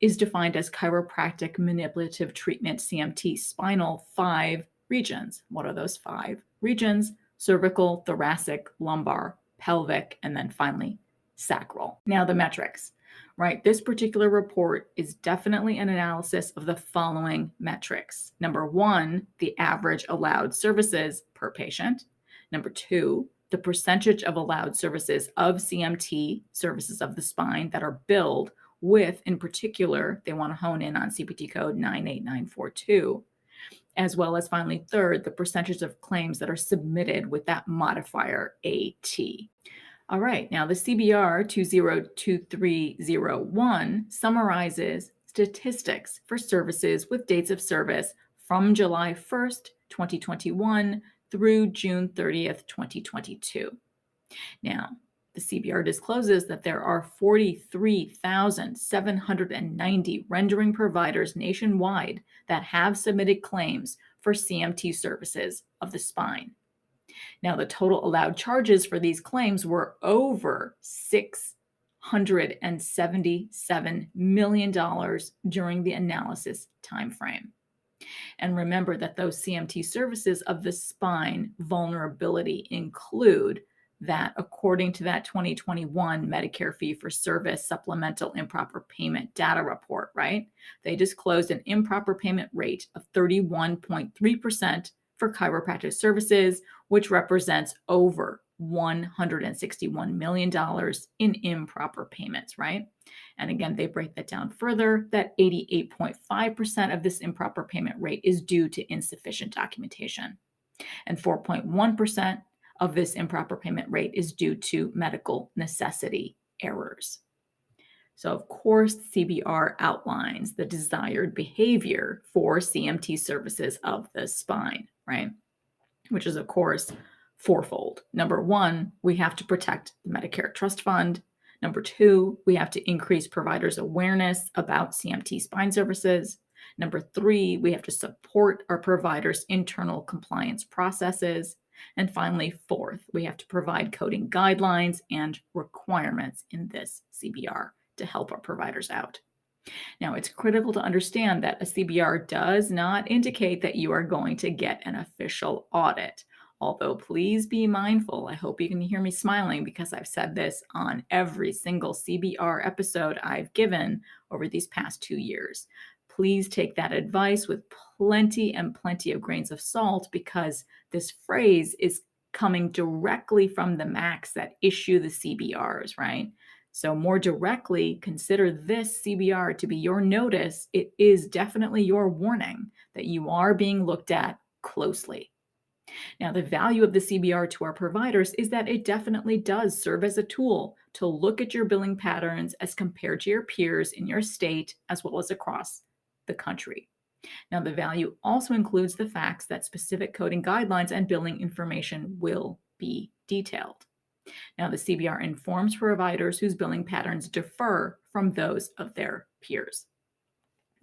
is defined as chiropractic manipulative treatment, CMT, spinal, 5 regions. What are those 5 regions? Cervical, thoracic, lumbar, pelvic, and then finally sacral. Now the metrics, right? This particular report is definitely an analysis of the following metrics. Number 1, the average allowed services per patient. Number 2, the percentage of allowed services of CMT, services of the spine, that are billed with, in particular, they want to hone in on CPT code 98942. As well as finally, third, the percentage of claims that are submitted with that modifier AT. All right, now the CBR 202301 summarizes statistics for services with dates of service from July 1st, 2021 through June 30th, 2022. Now, the CBR discloses that there are 43,790 rendering providers nationwide that have submitted claims for CMT services of the spine. Now, the total allowed charges for these claims were over $677 million during the analysis timeframe. And remember that those CMT services of the spine vulnerability include that, according to that 2021 Medicare fee for service supplemental improper payment data report, right? They disclosed an improper payment rate of 31.3% for chiropractic services, which represents over $161 million in improper payments, right? And again, they break that down further, that 88.5% of this improper payment rate is due to insufficient documentation. And 4.1% of this improper payment rate is due to medical necessity errors. So, of course, CBR outlines the desired behavior for CMT services of the spine, right? Which is, of course, fourfold. Number 1, we have to protect the Medicare Trust Fund. Number 2, we have to increase providers' awareness about CMT spine services. Number 3, we have to support our providers' internal compliance processes. And finally, 4th, we have to provide coding guidelines and requirements in this CBR to help our providers out. Now, it's critical to understand that a CBR does not indicate that you are going to get an official audit. Although, please be mindful. I hope you can hear me smiling because I've said this on every single CBR episode I've given over these past 2 years. Please take that advice with plenty and plenty of grains of salt because this phrase is coming directly from the MACs that issue the CBRs, right? So, more directly, consider this CBR to be your notice. It is definitely your warning that you are being looked at closely. Now, the value of the CBR to our providers is that it definitely does serve as a tool to look at your billing patterns as compared to your peers in your state as well as across the country. Now, the value also includes the facts that specific coding guidelines and billing information will be detailed. Now, the CBR informs providers whose billing patterns differ from those of their peers.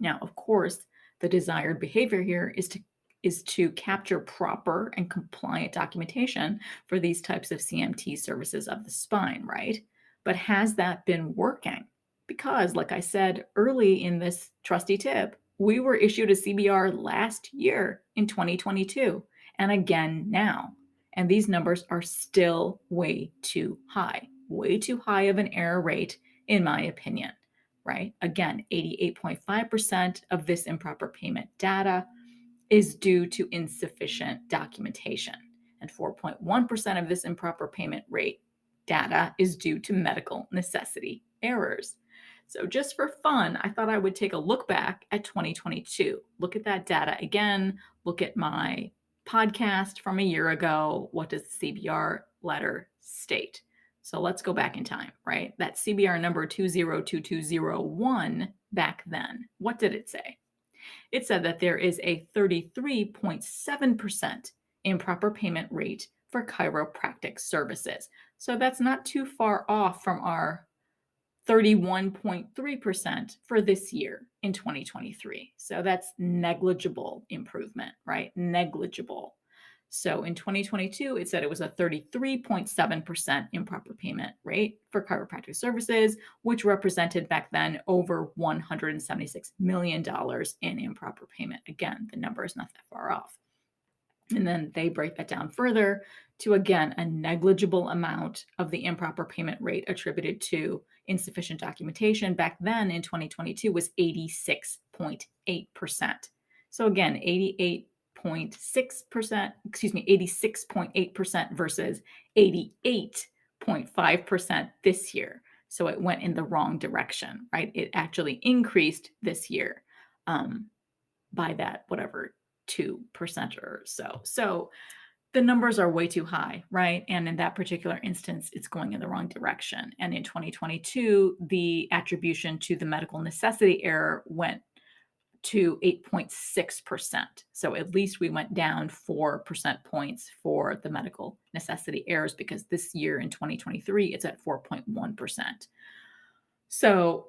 Now, of course, the desired behavior here is to capture proper and compliant documentation for these types of CMT services of the spine, right? But has that been working? Because, like I said early in this trusty tip, we were issued a CBR last year in 2022 and again now. And these numbers are still way too high of an error rate, in my opinion, right? Again, 88.5% of this improper payment data is due to insufficient documentation, and 4.1% of this improper payment rate data is due to medical necessity errors. So just for fun, I thought I would take a look back at 2022. Look at that data again. Look at my podcast from a year ago. What does the CBR letter state? So let's go back in time, right? That CBR number 202201 back then, what did it say? It said that there is a 33.7% improper payment rate for chiropractic services. So that's not too far off from our 31.3% for this year in 2023. So that's negligible improvement, right? Negligible. So in 2022, it said it was a 33.7% improper payment rate for chiropractic services, which represented back then over $176 million in improper payment. Again, the number is not that far off. And then they break that down further to, again, a negligible amount of the improper payment rate attributed to insufficient documentation back then in 2022 was 86.8%. So again, 86.8% versus 88.5% this year. So it went in the wrong direction, right? It actually increased this year by that, 2% or so. So the numbers are way too high, right? And in that particular instance, it's going in the wrong direction. And in 2022, the attribution to the medical necessity error went to 8.6%. So at least we went down 4% points for the medical necessity errors because this year in 2023, it's at 4.1%. So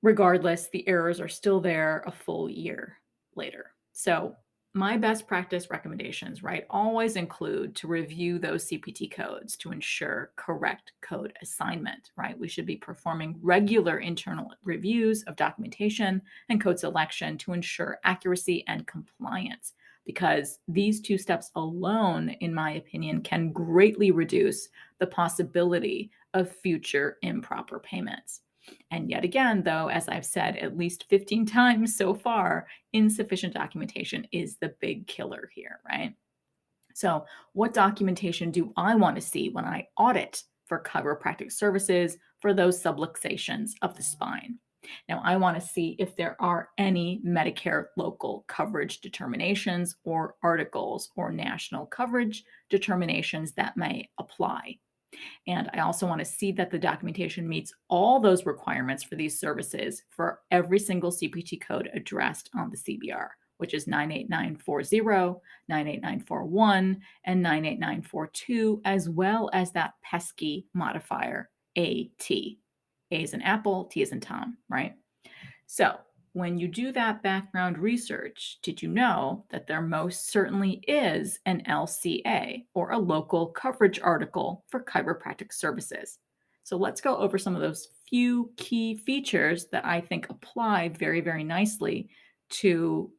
regardless, the errors are still there a full year later. So my best practice recommendations, right, always include to review those CPT codes to ensure correct code assignment, right? We should be performing regular internal reviews of documentation and code selection to ensure accuracy and compliance, because these two steps alone, in my opinion, can greatly reduce the possibility of future improper payments. And yet again, though, as I've said at least 15 times so far, insufficient documentation is the big killer here, right? So what documentation do I want to see when I audit for chiropractic services for those subluxations of the spine? Now, I want to see if there are any Medicare local coverage determinations or articles or national coverage determinations that may apply. And I also want to see that the documentation meets all those requirements for these services for every single CPT code addressed on the CBR, which is 98940, 98941, and 98942, as well as that pesky modifier AT. A is in Apple, T is in Tom, right? So when you do that background research, did you know that there most certainly is an LCA, or a local coverage article for chiropractic services? So let's go over some of those few key features that I think apply very, very nicely to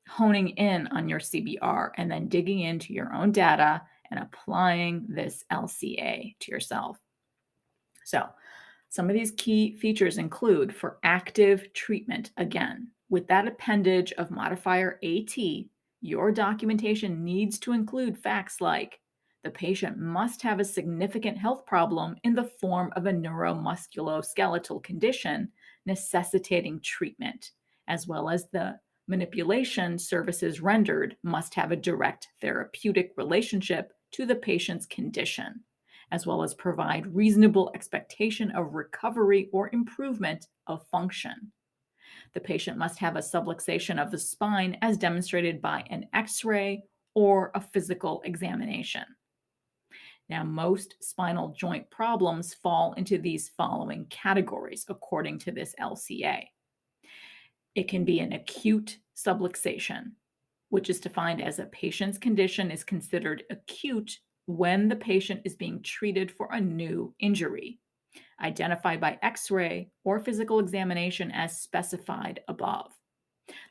honing in on your CBR and then digging into your own data and applying this LCA to yourself. So, some of these key features include for active treatment, again, with that appendage of modifier AT, your documentation needs to include facts like the patient must have a significant health problem in the form of a neuromusculoskeletal condition necessitating treatment, as well as the manipulation services rendered must have a direct therapeutic relationship to the patient's condition, as well as provide reasonable expectation of recovery or improvement of function. The patient must have a subluxation of the spine as demonstrated by an X-ray or a physical examination. Now, most spinal joint problems fall into these following categories according to this LCA. It can be an acute subluxation, which is defined as a patient's condition is considered acute when the patient is being treated for a new injury, identified by X-ray or physical examination as specified above.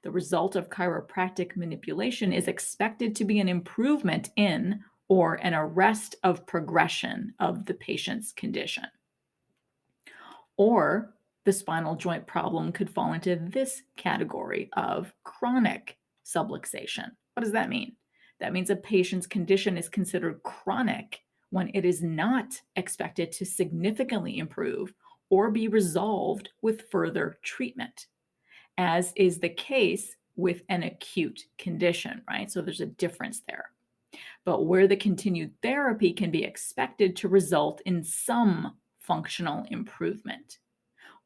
The result of chiropractic manipulation is expected to be an improvement in or an arrest of progression of the patient's condition. Or the spinal joint problem could fall into this category of chronic subluxation. What does that mean? That means a patient's condition is considered chronic when it is not expected to significantly improve or be resolved with further treatment, as is the case with an acute condition, right? So there's a difference there. But where the continued therapy can be expected to result in some functional improvement.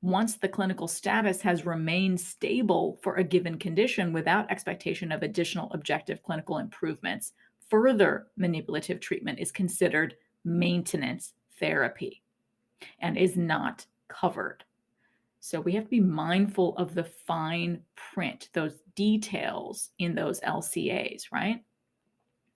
Once the clinical status has remained stable for a given condition without expectation of additional objective clinical improvements, further manipulative treatment is considered maintenance therapy and is not covered. So we have to be mindful of the fine print, those details in those LCAs, right?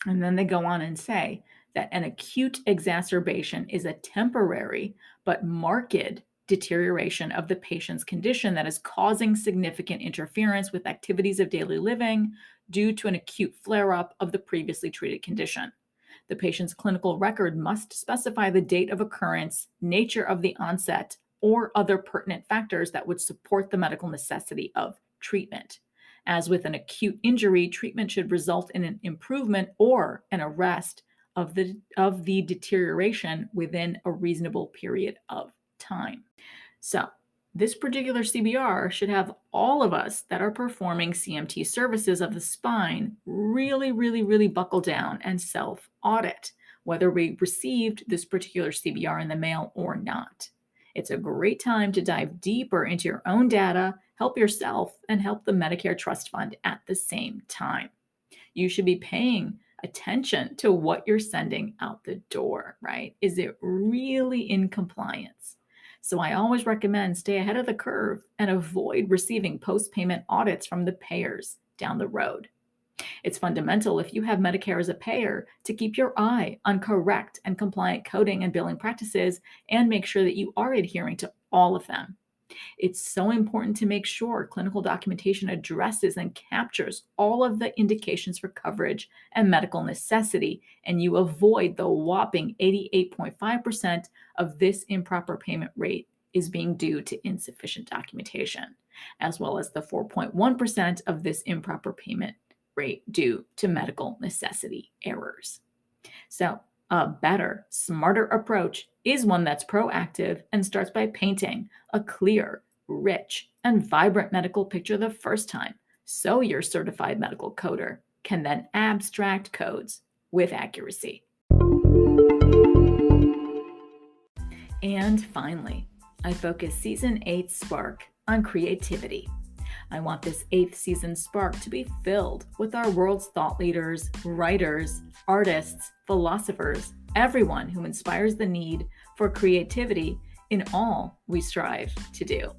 And then they go on and say that an acute exacerbation is a temporary but marked deterioration of the patient's condition that is causing significant interference with activities of daily living due to an acute flare-up of the previously treated condition. The patient's clinical record must specify the date of occurrence, nature of the onset, or other pertinent factors that would support the medical necessity of treatment. As with an acute injury, treatment should result in an improvement or an arrest of the deterioration within a reasonable period of time. So this particular CBR should have all of us that are performing CMT services of the spine really, really, really buckle down and self-audit whether we received this particular CBR in the mail or not. It's a great time to dive deeper into your own data, help yourself, and help the Medicare Trust Fund at the same time. You should be paying attention to what you're sending out the door, right? Is it really in compliance? So I always recommend stay ahead of the curve and avoid receiving post-payment audits from the payers down the road. It's fundamental if you have Medicare as a payer to keep your eye on correct and compliant coding and billing practices and make sure that you are adhering to all of them. It's so important to make sure clinical documentation addresses and captures all of the indications for coverage and medical necessity, and you avoid the whopping 88.5% of this improper payment rate is being due to insufficient documentation, as well as the 4.1% of this improper payment rate due to medical necessity errors. So a better, smarter approach is one that's proactive and starts by painting a clear, rich, and vibrant medical picture the first time, so your certified medical coder can then abstract codes with accuracy. And finally, I focus Season 8 Spark on creativity. I want this 8th season Spark to be filled with our world's thought leaders, writers, artists, philosophers, everyone who inspires the need for creativity in all we strive to do.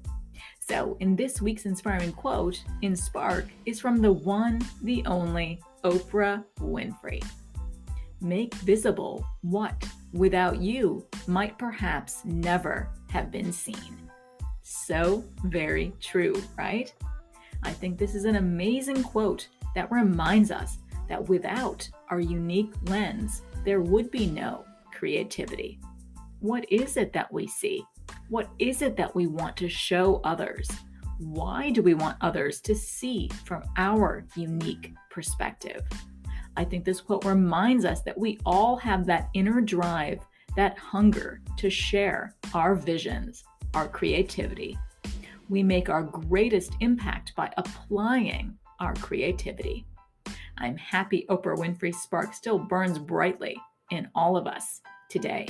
So in this week's inspiring quote in Spark is from the one, the only Oprah Winfrey. Make visible what, without you, might perhaps never have been seen. So very true, right? I think this is an amazing quote that reminds us that without our unique lens, there would be no creativity. What is it that we see? What is it that we want to show others? Why do we want others to see from our unique perspective? I think this quote reminds us that we all have that inner drive, that hunger to share our visions, our creativity. We make our greatest impact by applying our creativity. I'm happy Oprah Winfrey's spark still burns brightly in all of us today.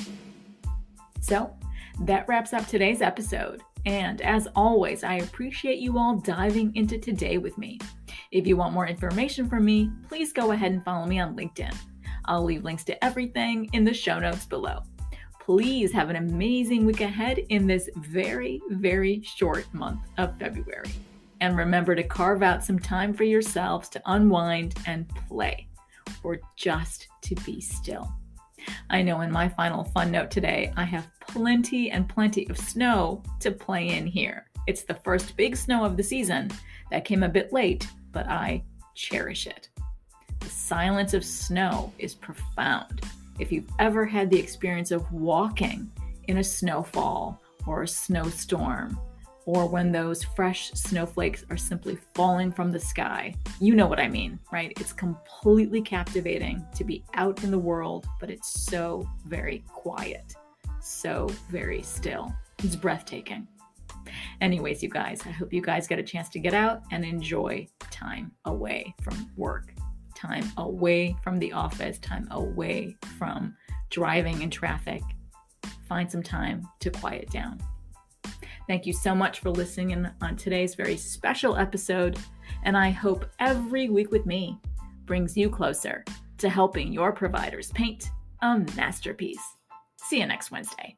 So that wraps up today's episode. And as always, I appreciate you all diving into today with me. If you want more information from me, please go ahead and follow me on LinkedIn. I'll leave links to everything in the show notes below. Please have an amazing week ahead in this very, very short month of February. And remember to carve out some time for yourselves to unwind and play, or just to be still. I know in my final fun note today, I have plenty of snow to play in here. It's the first big snow of the season that came a bit late, but I cherish it. The silence of snow is profound. If you've ever had the experience of walking in a snowfall or a snowstorm, or when those fresh snowflakes are simply falling from the sky, you know what I mean, right? It's completely captivating to be out in the world, but it's so very quiet, so very still. It's breathtaking. Anyways, you guys, I hope you guys get a chance to get out and enjoy time away from work, time away from the office, time away from driving in traffic. Find some time to quiet down. Thank you so much for listening in on today's very special episode, and I hope every week with me brings you closer to helping your providers paint a masterpiece. See you next Wednesday.